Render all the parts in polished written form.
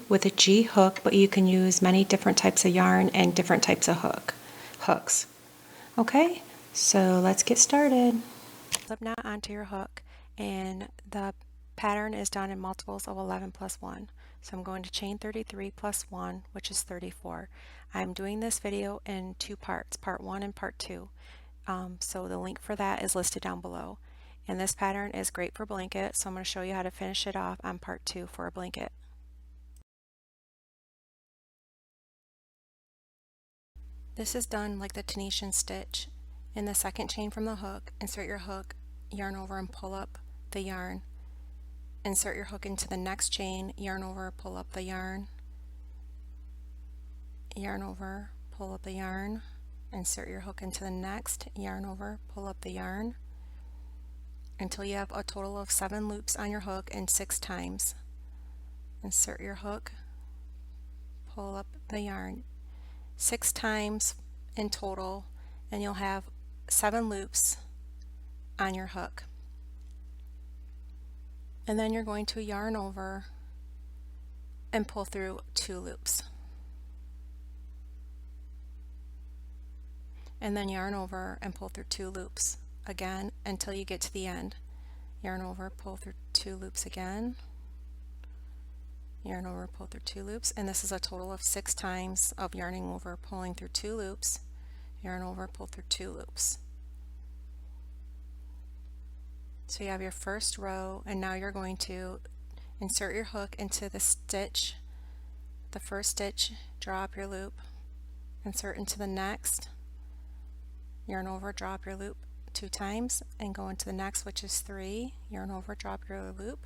with a G hook, but you can use many different types of yarn and different types of hooks. Okay, so let's get started. Slip knot onto your hook, and the pattern is done in multiples of 11 plus 1. So I'm going to chain 33 plus 1, which is 34. I'm doing this video in two parts, part 1 and part 2. So the link for that is listed down below. And this pattern is great for blanket, so I'm going to show you how to finish it off on part 2 for a blanket. This is done like the Tunisian stitch. In the second chain from the hook, insert your hook, yarn over and pull up the yarn. Insert your hook into the next chain, yarn over, pull up the yarn, yarn over, pull up the yarn, insert your hook into the next, yarn over, pull up the yarn, until you have a total of 7 loops on your hook and 6 times. Insert your hook, pull up the yarn 6 times in total, and you'll have 7 loops on your hook. And then you're going to yarn over and pull through 2 loops. And then yarn over and pull through 2 loops again until you get to the end. Yarn over, pull through 2 loops again. Yarn over, pull through 2 loops, and this is a total of 6 times of yarning over, pulling through 2 loops, yarn over, pull through 2 loops. So you have your first row, and now you're going to insert your hook into the stitch, the first stitch, drop your loop, insert into the next, yarn over, drop your loop 2 times, and go into the next, which is 3, yarn over, drop your loop,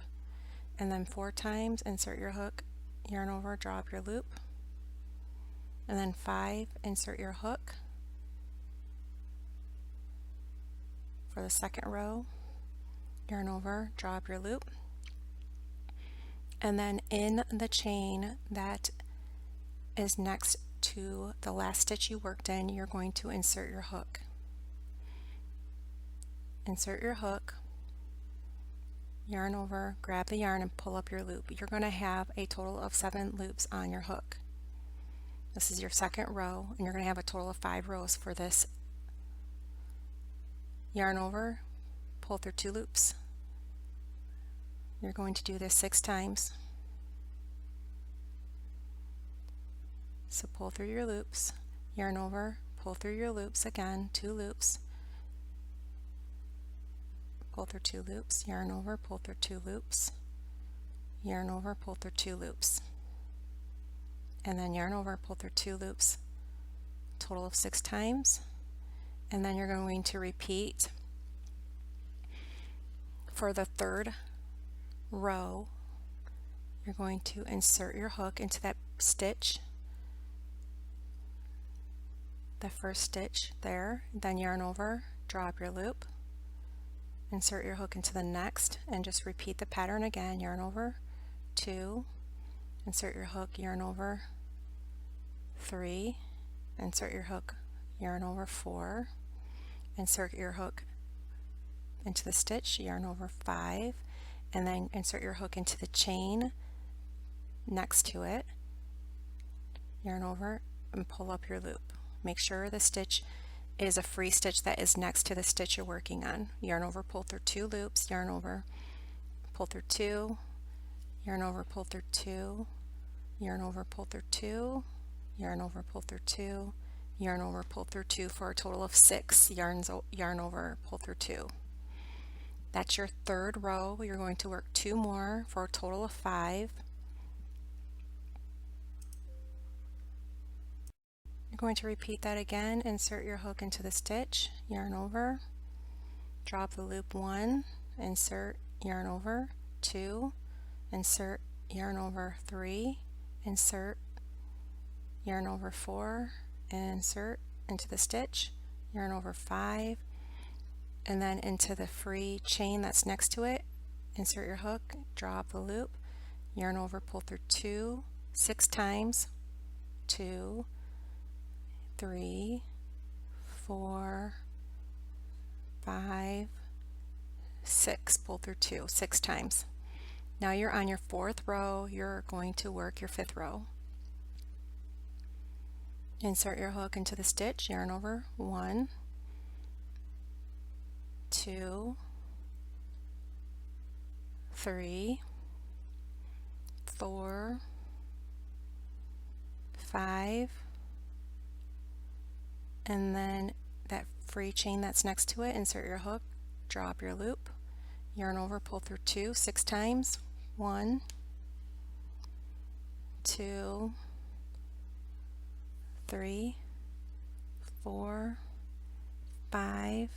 and then 4 times, insert your hook, yarn over, drop your loop, and then 5, insert your hook for the second row, yarn over, drop your loop, and then in the chain that is next to the last stitch you worked in, you're going to insert your hook. Insert your hook, yarn over, grab the yarn and pull up your loop. You're going to have a total of 7 loops on your hook. This is your second row, and you're going to have a total of 5 rows for this. Yarn over, pull through 2 loops. You're going to do this 6 times. So pull through your loops, yarn over, pull through your loops again, 2 loops. Pull through 2 loops, yarn over, pull through 2 loops, yarn over, pull through 2 loops, and then yarn over, pull through 2 loops, total of 6 times, and then you're going to repeat for the third row. You're going to insert your hook into that stitch, the first stitch there, then yarn over, drop your loop, insert your hook into the next, and just repeat the pattern again. Yarn over, 2, insert your hook, yarn over, 3, insert your hook, yarn over, 4, insert your hook into the stitch, yarn over, 5, and then insert your hook into the chain next to it, yarn over, and pull up your loop. Make sure the stitch is a free stitch that is next to the stitch you're working on. Yarn over, pull through 2 loops, yarn over, pull through 2, yarn over, pull through 2, yarn over, pull through 2, yarn over, pull through 2, yarn over, pull through 2 for a total of 6 yarn over, pull through 2. That's your third row. You're going to work 2 more for a total of 5. You're going to repeat that again. Insert your hook into the stitch, yarn over, drop the loop 1, insert, yarn over, 2, insert, yarn over, 3, insert, yarn over, 4, and insert into the stitch, yarn over, 5, and then into the free chain that's next to it, insert your hook, drop the loop, yarn over, pull through 2, 6 times, 2, 3, 4, 5, 6, pull through 2, 6 times. Now you're on your 4th row, you're going to work your 5th row. Insert your hook into the stitch, yarn over 1, 2, 3, 4, 5, and then that free chain that's next to it, insert your hook, drop your loop, yarn over, pull through 2 6 times, 1, 2, 3, 4, 5,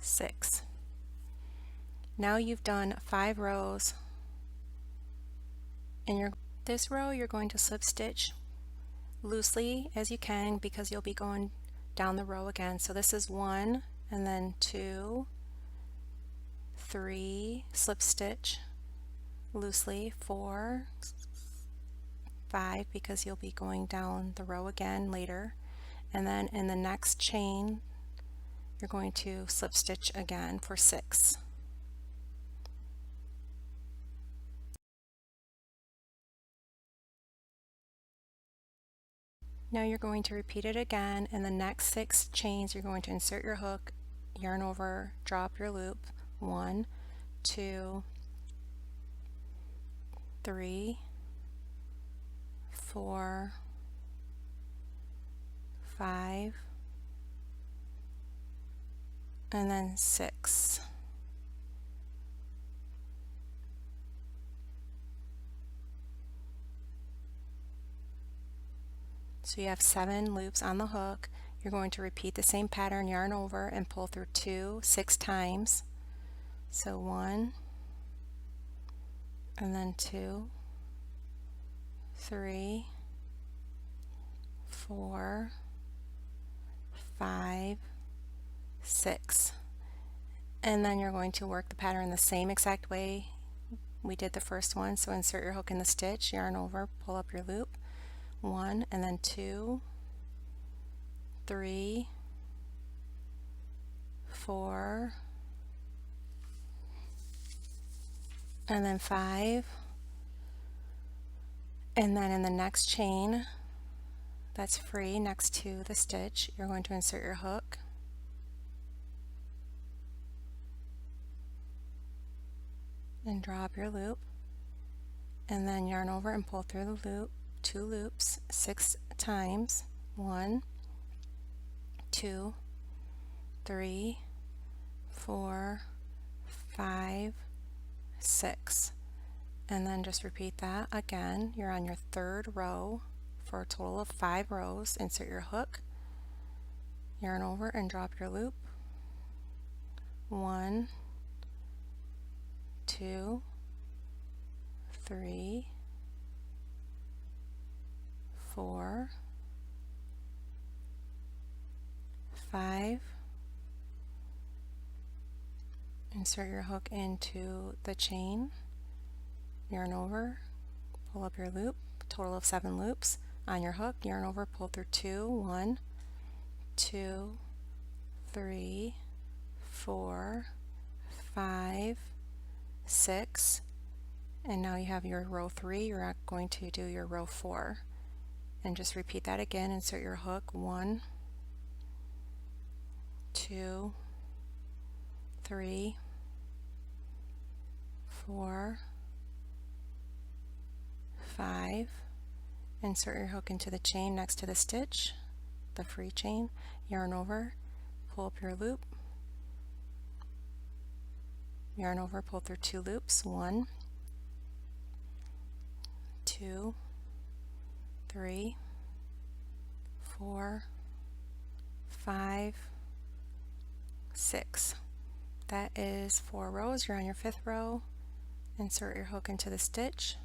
6. Now you've done 5 rows. In this row you're going to slip stitch loosely as you can because you'll be going down the row again. So this is 1 and then 2, 3, slip stitch loosely, 4, 5 because you'll be going down the row again later, and then in the next chain you're going to slip stitch again for 6. Now you're going to repeat it again. In the next 6 chains you're going to insert your hook, yarn over, drop your loop, 1, 2, 3, 4, 5, and then 6. So you have 7 loops on the hook. You're going to repeat the same pattern, yarn over and pull through 2 6 times. So 1, and then 2, 3, 4, 5, 6. And then you're going to work the pattern the same exact way we did the first one. So insert your hook in the stitch, yarn over, pull up your loop, 1, and then 2, 3, 4, and then 5, and then in the next chain that's free next to the stitch you're going to insert your hook, and drop your loop, and then yarn over and pull through the loop 2 loops 6 times, 1, 2, 3, 4, 5, 6, and then just repeat that again. You're on your 3rd row for a total of 5 rows. Insert your hook, yarn over and drop your loop, 1, 2, 3, 4, 5, insert your hook into the chain, yarn over, pull up your loop, total of 7 loops on your hook, yarn over, pull through 2, 1, 2, 3, 4, 5, 6, and now you have your row 3. You're going to do your row 4 and just repeat that again. Insert your hook, 1, 2, 3, 4, 5, insert your hook into the chain next to the stitch, the free chain, yarn over, pull up your loop, yarn over, pull through 2 loops, 1, 2, 3, 4, 5, 6. That is 4 rows. You're on your 5th row. Insert your hook into the stitch,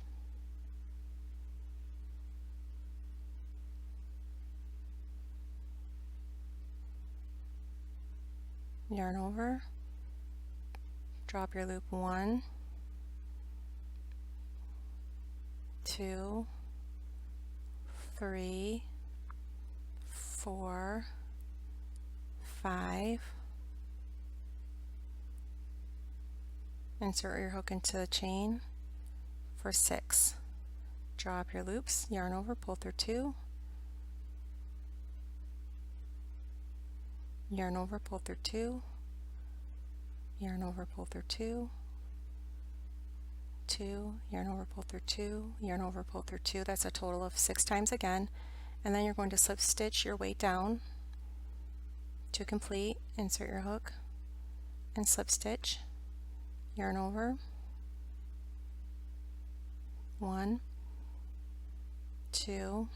yarn over, drop your loop, 1, 2, 3, 4, 5, insert your hook into the chain, for 6. Draw up your loops, yarn over, pull through 2, yarn over, pull through 2, yarn over, pull through 2, 2, yarn over, pull through 2, yarn over, pull through 2. That's a total of 6 times again. And then you're going to slip stitch your way down to complete, insert your hook, and slip stitch, yarn over, 1, 2,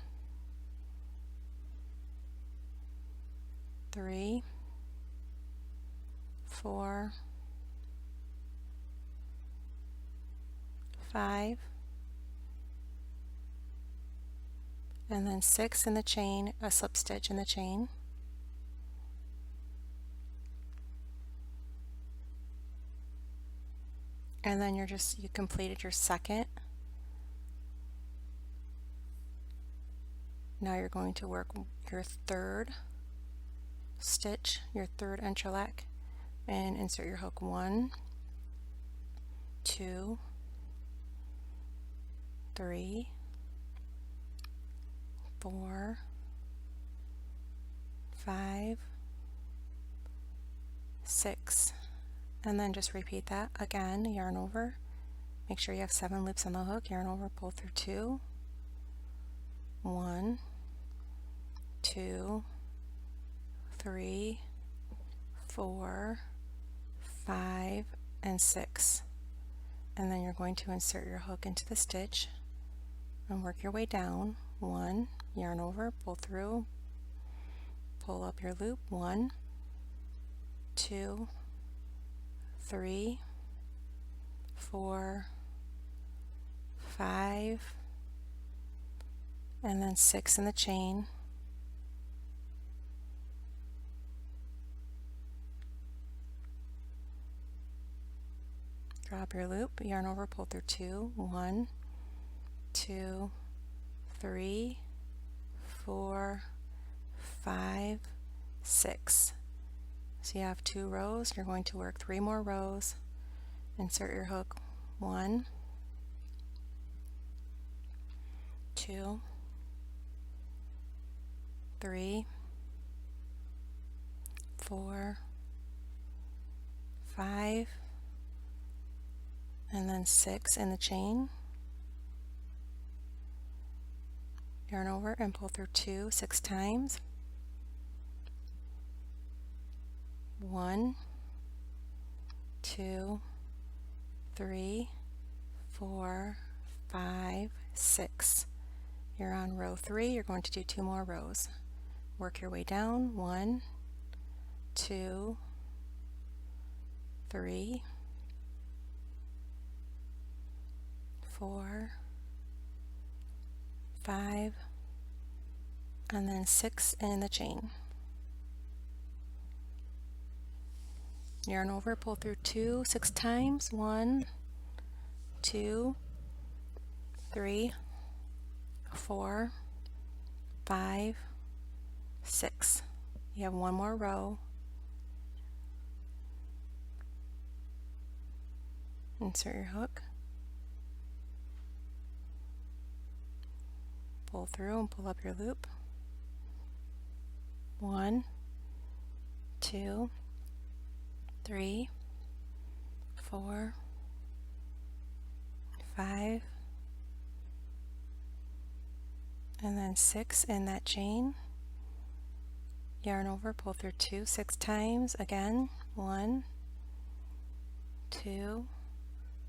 3, 4, 5, and then 6 in the chain, a slip stitch in the chain, and then you completed your second. Now you're going to work your third stitch, your third entrelac, and insert your hook, 1, 2, 3, 4, 5, 6, and then just repeat that again, yarn over, make sure you have 7 loops on the hook, yarn over, pull through 2, 1, 2, 3, 4, 5, and 6, and then you're going to insert your hook into the stitch and work your way down, 1, yarn over, pull through, pull up your loop, 1, 2, 3, 4, 5, and then 6 in the chain, drop your loop, yarn over, pull through 2, 1, 2, 3, 4, 5, 6. So you have 2 rows, you're going to work 3 more rows, insert your hook, 1, 2, 3, 4, 5, and then 6 in the chain, yarn over and pull through 2 6 times, 1, 2, 3, 4, 5, 6. You're on row 3, you're going to do 2 more rows. Work your way down, 1, 2, 3, 4, 5, and then 6 in the chain. Yarn over, pull through 2 6 times, 1, 2, 3, 4, 5, 6. You have 1 more row. Insert your hook, pull through and pull up your loop, 1, 2, 3, 4, 5, and then 6 in that chain. Yarn over, pull through 2 6 times, again, 1, 2,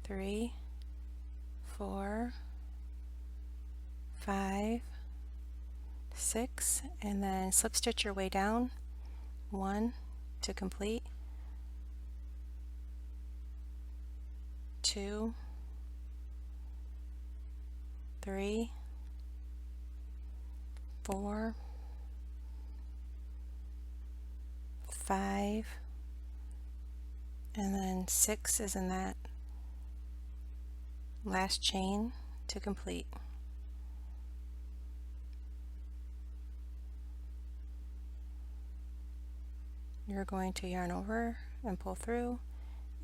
3, 4, 5, 6, and then slip stitch your way down, 1 to complete, 2, 3, 4, 5, and then 6 is in that last chain to complete. You're going to yarn over and pull through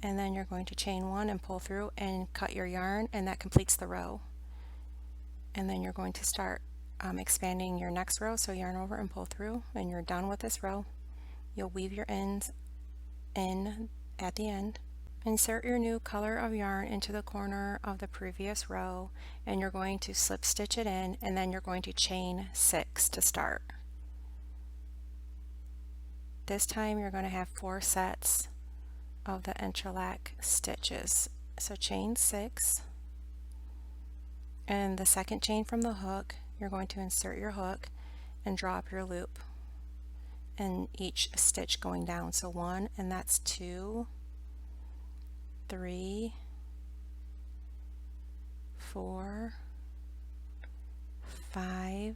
and then you're going to chain 1 and pull through and cut your yarn, and that completes the row. And then you're going to start expanding your next row, so yarn over and pull through, and you're done with this row. You'll weave your ends in at the end. Insert your new color of yarn into the corner of the previous row, and you're going to slip stitch it in, and then you're going to chain 6 to start. This time you're going to have 4 sets of the entrelac stitches. So chain 6, and the second chain from the hook, you're going to insert your hook and drop your loop in each stitch going down. So 1, and that's 2, 3, 4, 5, 6,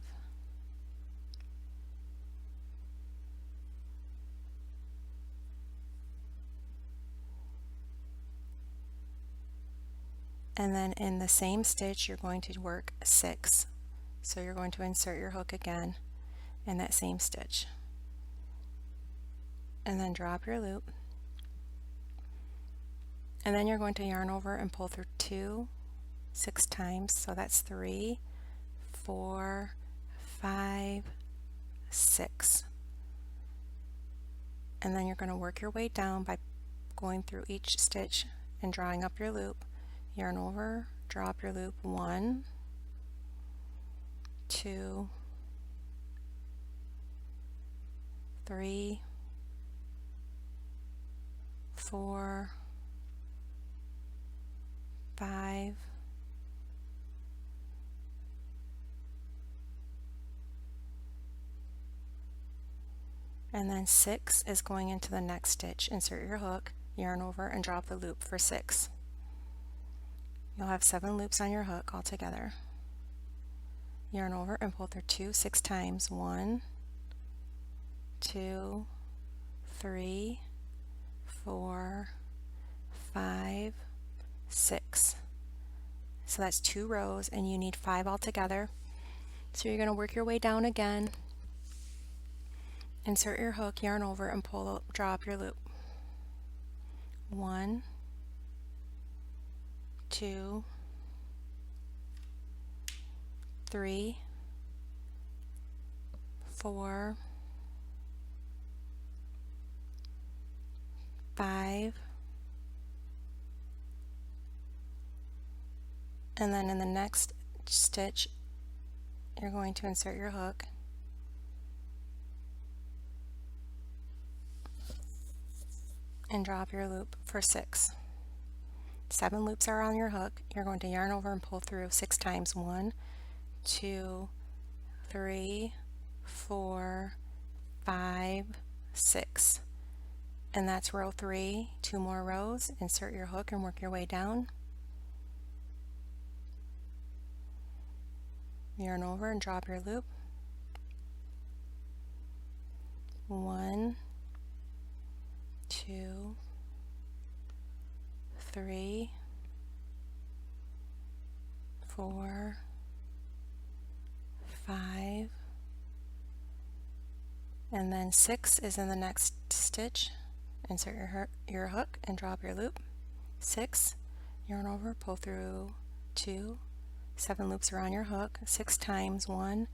and then in the same stitch you're going to work 6. So you're going to insert your hook again in that same stitch, and then drop your loop, and then you're going to yarn over and pull through 2 6 times. So that's 3, 4, 5, 6, and then you're going to work your way down by going through each stitch and drawing up your loop. Yarn over, drop your loop, 1, 2, 3, 4, 5, 6, and then 6 is going into the next stitch. Insert your hook, yarn over, and drop the loop for 6. You'll have 7 loops on your hook altogether. Yarn over and pull through 2 6 times. 1, 2, 3, 4, 5, 6. So that's 2 rows, and you need 5 altogether. So you're going to work your way down again. Insert your hook, yarn over, and drop your loop. 1, 2, 3, 4, 5, and then in the next stitch you're going to insert your hook and drop your loop for 6. 7 loops are on your hook. You're going to yarn over and pull through 6 times. 1, 2, 3, 4, 5, 6, and that's row 3. 2 more rows. Insert your hook and work your way down. Yarn over and drop your loop. 1, 2, 3, 4, 5, and then 6 is in the next stitch. Insert your hook and drop your loop. 6, yarn over, pull through 2, 7 loops are on your hook. 6 times. 1,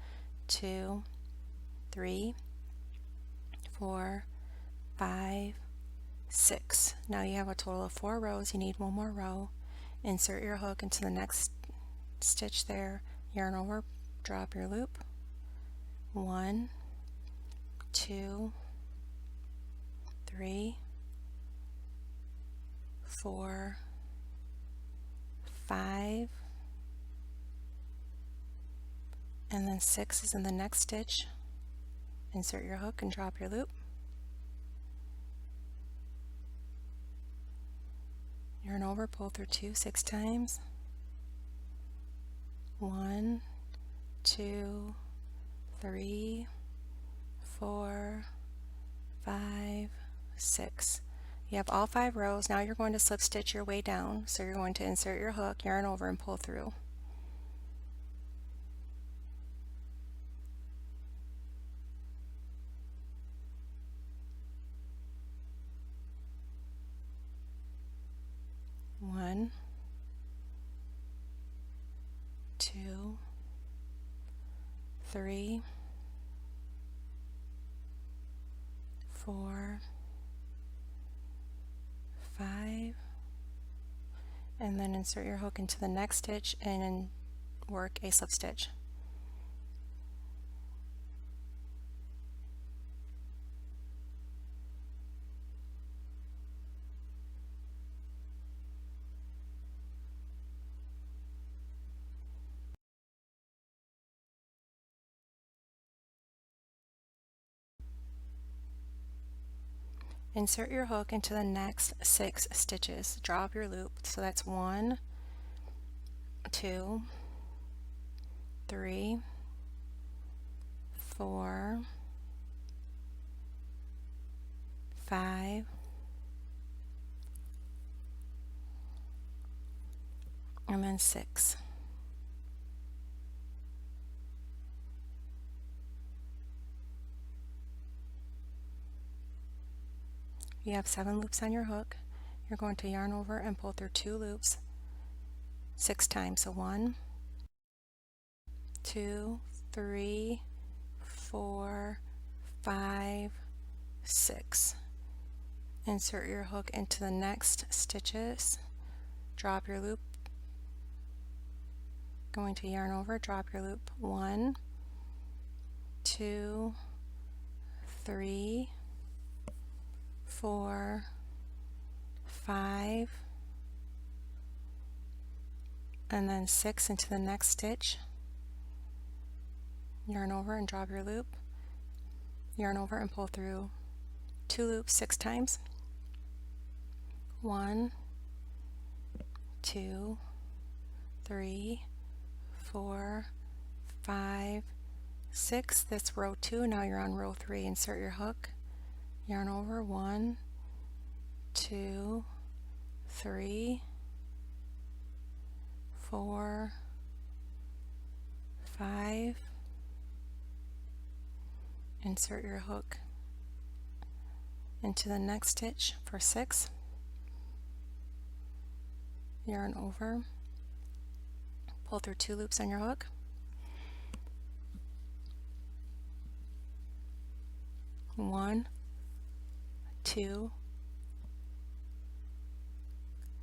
2, 3, 4, 5, 6. Now you have a total of 4 rows. You need 1 more row. Insert your hook into the next stitch there, yarn over, drop your loop. 1, 2, 3, 4, 5, and then 6 is in the next stitch. Insert your hook and drop your loop. Yarn over, pull through 2 6 times. 1, 2, 3, 4, 5, 6. You have all 5 rows. Now you're going to slip stitch your way down. So you're going to insert your hook, yarn over, and pull through. 3, 4, 5, and then insert your hook into the next stitch and work a slip stitch. Insert your hook into the next 6 stitches. Draw up your loop. So that's 1, 2, 3, 4, 5, and then 6. You have 7 loops on your hook. You're going to yarn over and pull through 2 loops 6 times. So 1, 2, 3, 4, 5, 6. Insert your hook into the next stitches. Drop your loop. Going to yarn over, drop your loop. 1, 2, 3, 4, 5, and then 6 into the next stitch. Yarn over and drop your loop. Yarn over and pull through 2 loops 6 times. 1, 2, 3, 4, 5, 6. That's row 2. Now you're on row 3. Insert your hook. Yarn over. 1, 2, 3, 4, 5. Insert your hook into the next stitch for 6. Yarn over. Pull through 2 loops on your hook. One, 2,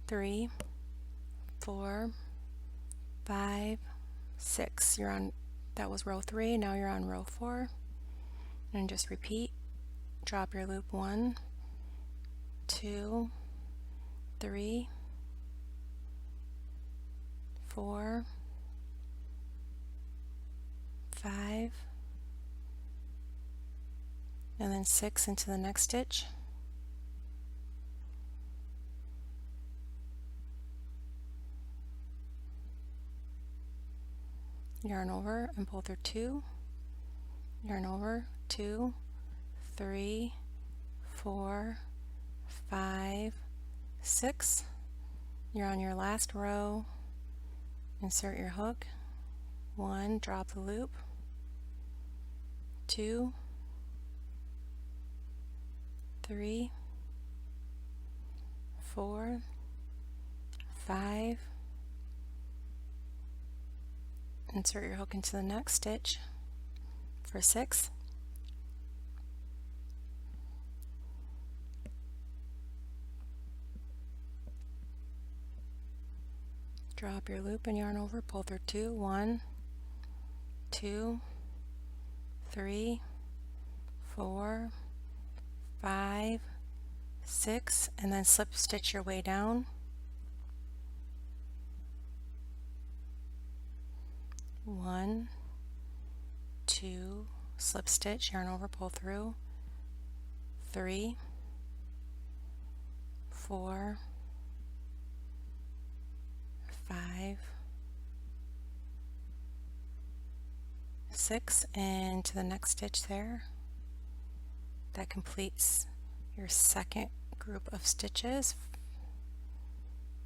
3, 4, 5, 6. You're on, that was row 3, now you're on row 4. And just repeat. Drop your loop. 1, 2, 3, 4, 5, and then 6 into the next stitch. Yarn over and pull through 2. Yarn over. 2, 3, 4, 5, 6. You're on your last row. Insert your hook. 1, drop the loop. 2, 3, 4, 5. Insert your hook into the next stitch for 6. Drop your loop and yarn over, pull through 2. 1, 2, 3, 4, 5, 6, and then slip stitch your way down. 1, 2, slip stitch, yarn over, pull through. 3, 4, 5, 6, and to the next stitch there. That completes your second group of stitches.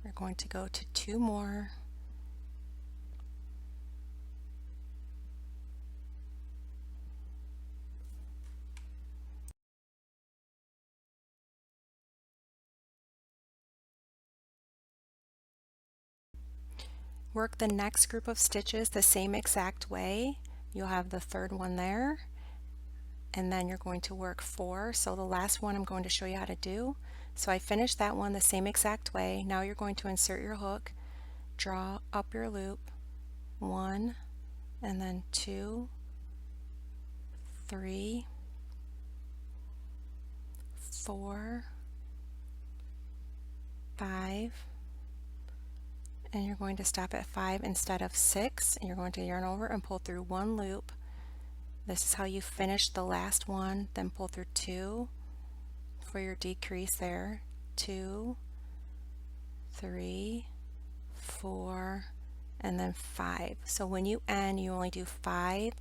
We're going to go to 2 more. Work the next group of stitches the same exact way. you'll have the third one there, and then you're going to work 4. So the last one I'm going to show you how to do. So I finished that one the same exact way. Now you're going to insert your hook, draw up your loop, 1, and then 2, 3, 4, 5, and you're going to stop at 5 instead of 6, and you're going to yarn over and pull through 1 loop. This is how you finish the last one, then pull through 2 for your decrease there, 2, 3, 4, and then 5. So when you end, you only do 5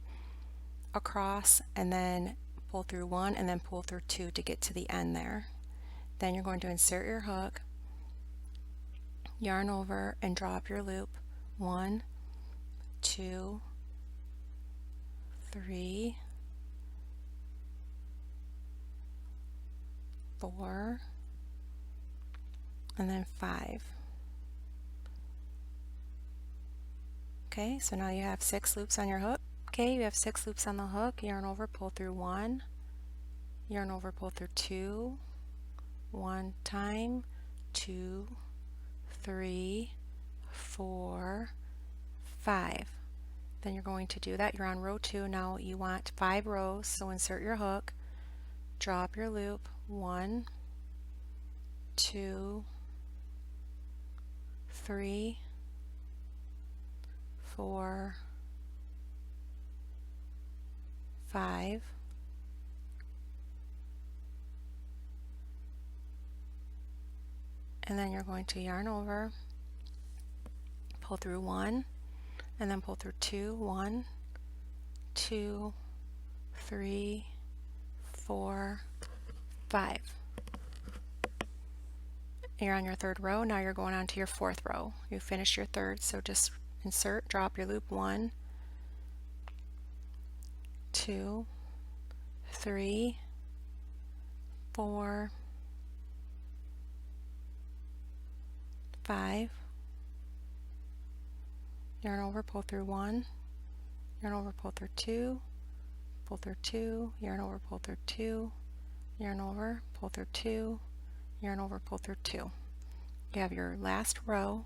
across, and then pull through 1, and then pull through 2 to get to the end there. Then you're going to insert your hook, yarn over, and draw up your loop, 1, 2, 3, 4, and then 5. Okay, so now you have 6 loops on your hook. Okay, you have 6 loops on the hook, yarn over, pull through 1, yarn over, pull through 2, 1 time, 2, 3, 4, 5. Then you're going to do that. You're on row 2. Now you want 5 rows, so insert your hook, draw up your loop, 1, 2, 3, 4, 5, and then you're going to yarn over, pull through 1, and then pull through 2, 1, 2, 3, 4, 5. You're on your third row. Now you're going on to your fourth row. You finished your third, so just insert, draw up your loop, 1, 2, 3, 4, 5, yarn over, pull through 1, yarn over, pull through 2, pull through 2, yarn over, pull through 2, yarn over, pull through 2, yarn over, pull through 2. You have your last row,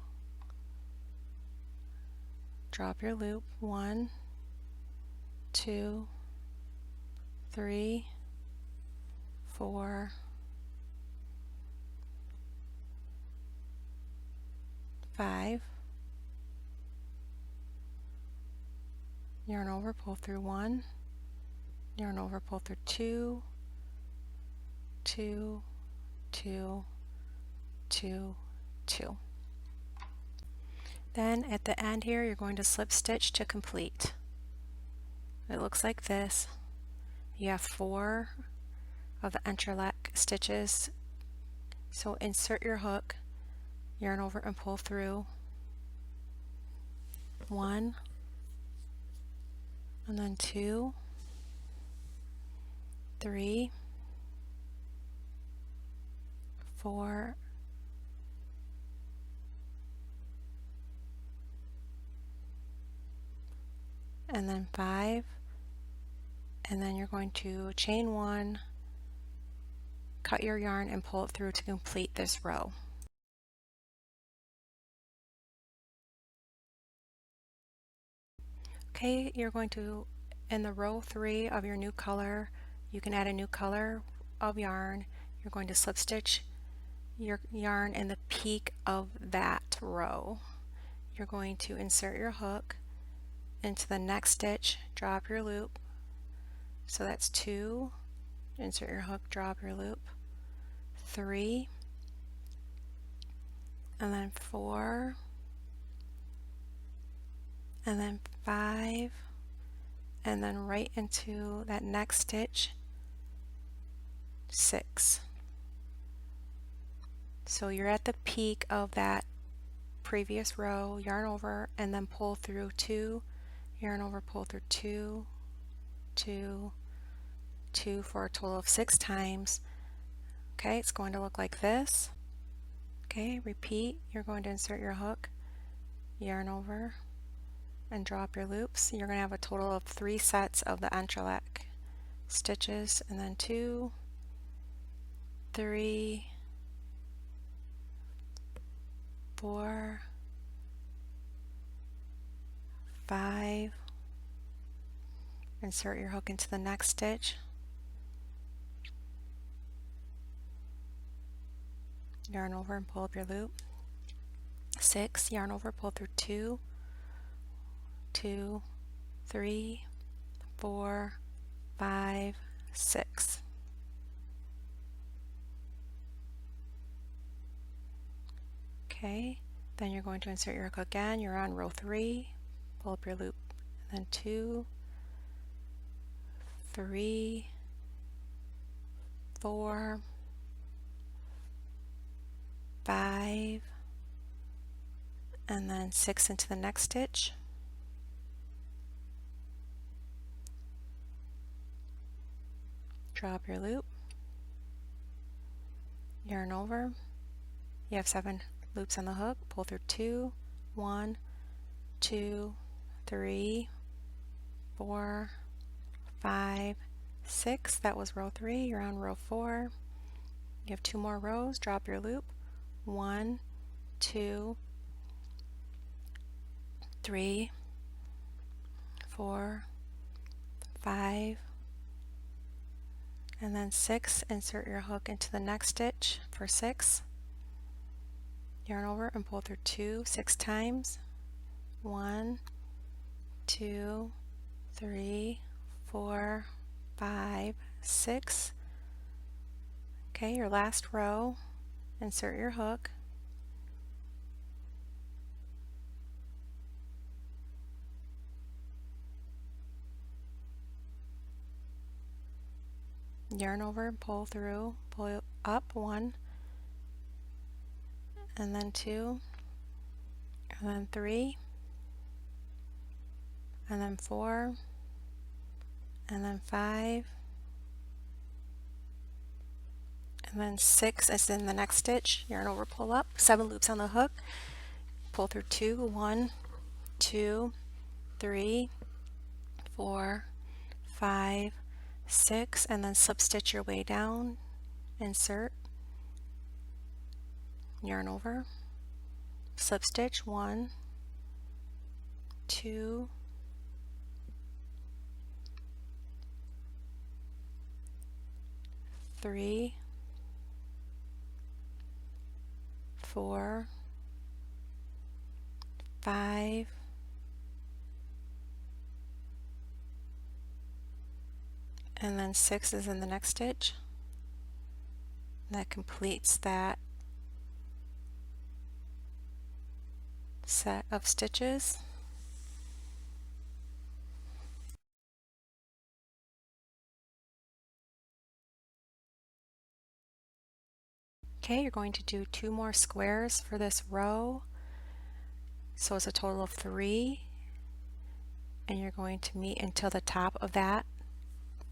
drop your loop, 1, 2, 3, 4, 5, yarn over, pull through 1, yarn over, pull through 2, 2, 2, 2, 2. Then at the end here, you're going to slip stitch to complete. It looks like this. You have 4 of the entrelac stitches, so insert your hook, yarn over and pull through 1, and then 2, 3, 4, and then 5, and then you're going to chain 1, cut your yarn, and pull it through to complete this row. Okay, you're going to, in the row 3 of your new color, you can add a new color of yarn. You're going to slip stitch your yarn in the peak of that row. You're going to insert your hook into the next stitch, drop your loop. So that's 2, insert your hook, drop your loop, 3, and then 4, and then 5, and then right into that next stitch, 6. So you're at the peak of that previous row, yarn over, and then pull through 2, yarn over, pull through 2, 2, 2 for a total of 6 times. Okay, it's going to look like this. Okay, repeat. You're going to insert your hook, yarn over, and draw up your loops. You're going to have a total of 3 sets of the entrelac stitches, and then 2, 3, 4, 5. Insert your hook into the next stitch. Yarn over and pull up your loop. 6, yarn over, pull through 2, 2, 3, 4, 5, 6. Okay, then you're going to insert your hook again. You're on row 3, pull up your loop, and then 2, 3, 4, 5, and then 6 into the next stitch. Draw up your loop, yarn over. You have 7 loops on the hook. Pull through 2, 1, 2, 3, 4, 5, 6. That was row 3. You're on row 4. You have 2 more rows. Drop your loop. 1, 2, 3, 4, 5, and then 6. Insert your hook into the next stitch for 6. Yarn over and pull through 2 6 times. 1, 2, 3, 4, 5, 6. Okay, your last row, insert your hook. Yarn over and pull through, pull up 1, and then 2, and then 3, and then 4, and then 5, and then 6 is in the next stitch. Yarn over, pull up, 7 loops on the hook, pull through 2, 1, 2, 3, 4, 5, 6, and then slip stitch your way down, insert, yarn over, slip stitch 1, 2, 3, 4, 5, and then 6 is in the next stitch. That completes that set of stitches. Okay, you're going to do 2 more squares for this row, so it's a total of 3, and you're going to meet until the top of that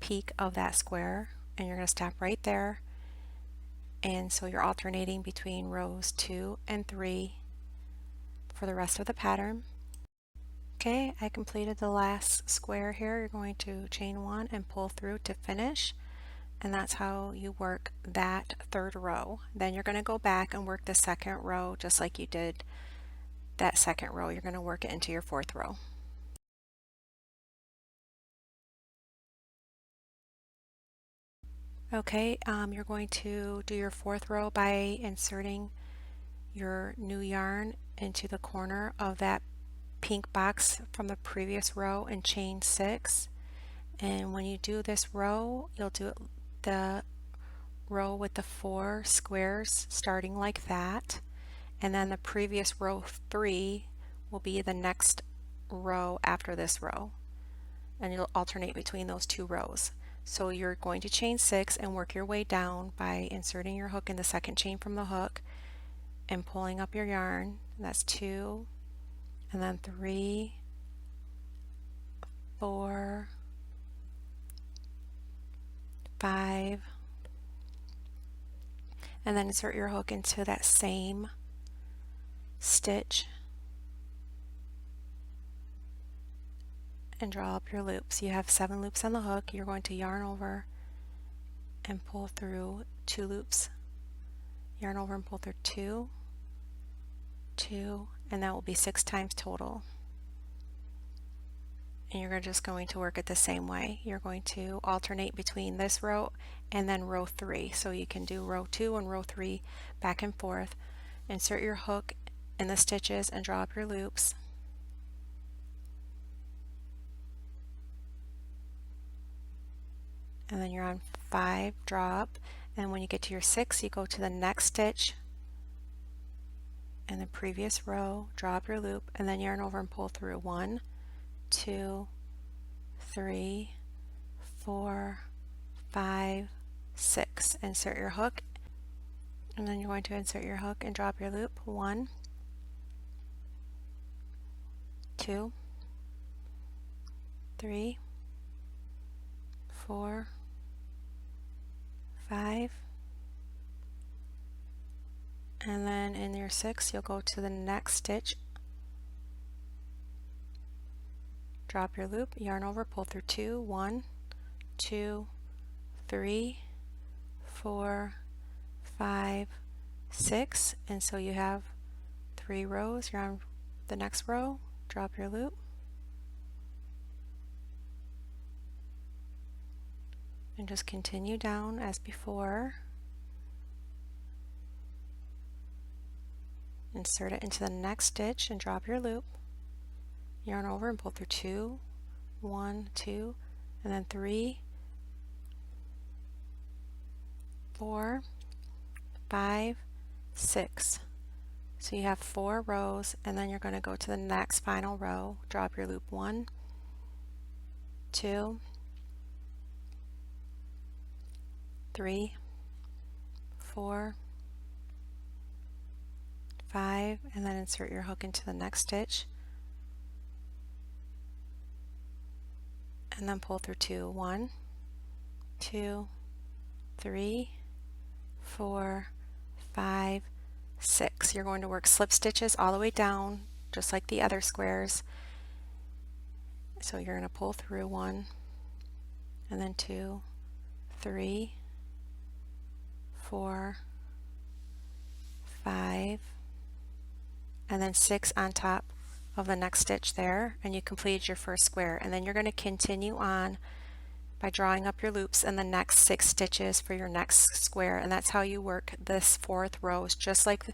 peak of that square, and you're going to stop right there. And so you're alternating between rows 2 and 3 for the rest of the pattern. Okay, I completed the last square here. You're going to chain 1 and pull through to finish, and that's how you work that 3rd row. Then you're going to go back and work the 2nd row just like you did that 2nd row. You're going to work it into your 4th row. Okay, you're going to do your 4th row by inserting your new yarn into the corner of that pink box from the previous row and chain 6. And when you do this row, you'll do the row with the 4 squares starting like that, and then the previous row 3 will be the next row after this row, and you'll alternate between those 2 rows. So you're going to chain 6 and work your way down by inserting your hook in the 2nd chain from the hook and pulling up your yarn. That's 2, and then 3, 4, 5, and then insert your hook into that same stitch and draw up your loops. You have 7 loops on the hook. You're going to yarn over and pull through 2 loops. Yarn over and pull through 2, 2, and that will be 6 times total. And you're just going to work it the same way. You're going to alternate between this row and then row 3. So you can do row 2 and row 3 back and forth. Insert your hook in the stitches and draw up your loops. And then you're on 5, draw up, and when you get to your 6, you go to the next stitch in the previous row, draw up your loop, and then yarn over and pull through 1, 2, 3, 4, 5, 6. Insert your hook, and then you're going to insert your hook and drop your loop. 1, 2, 3, 4, 5, and then in your 6 you'll go to the next stitch, drop your loop, yarn over, pull through 2, 1, 2, 3, 4, 5, 6, and so you have 3 rows. You're on the next row, drop your loop, and just continue down as before. Insert it into the next stitch and drop your loop. Yarn over and pull through 2, 1, 2, and then 3, 4, 5, 6. So you have 4 rows, and then you're going to go to the next final row, drop your loop. 1, 2, 3, 4, 5, and then insert your hook into the next stitch, and then pull through 2, 1, 2, 3, 4, 5, 6. You're going to work slip stitches all the way down, just like the other squares. So you're going to pull through 1, and then 2, 3, 4, 5, and then 6 on top of the next stitch there, and you completed your first square. And then you're going to continue on by drawing up your loops in the next 6 stitches for your next square, and that's how you work this 4th row, just like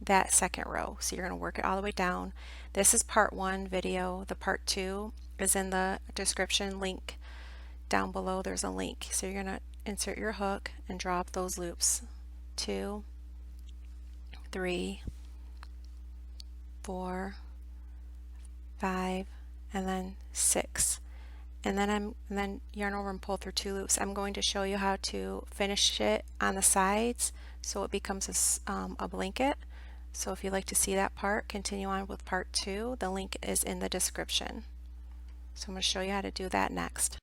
that 2nd row. So you're going to work it all the way down. This is part 1 video. The part 2 is in the description link down below. There's a link. So you're going to insert your hook and draw up those loops. 2, 3, 4, 5, and then 6. And then yarn over and pull through 2 loops. I'm going to show you how to finish it on the sides so it becomes a blanket. So if you'd like to see that part, continue on with part 2. The link is in the description. So I'm going to show you how to do that next.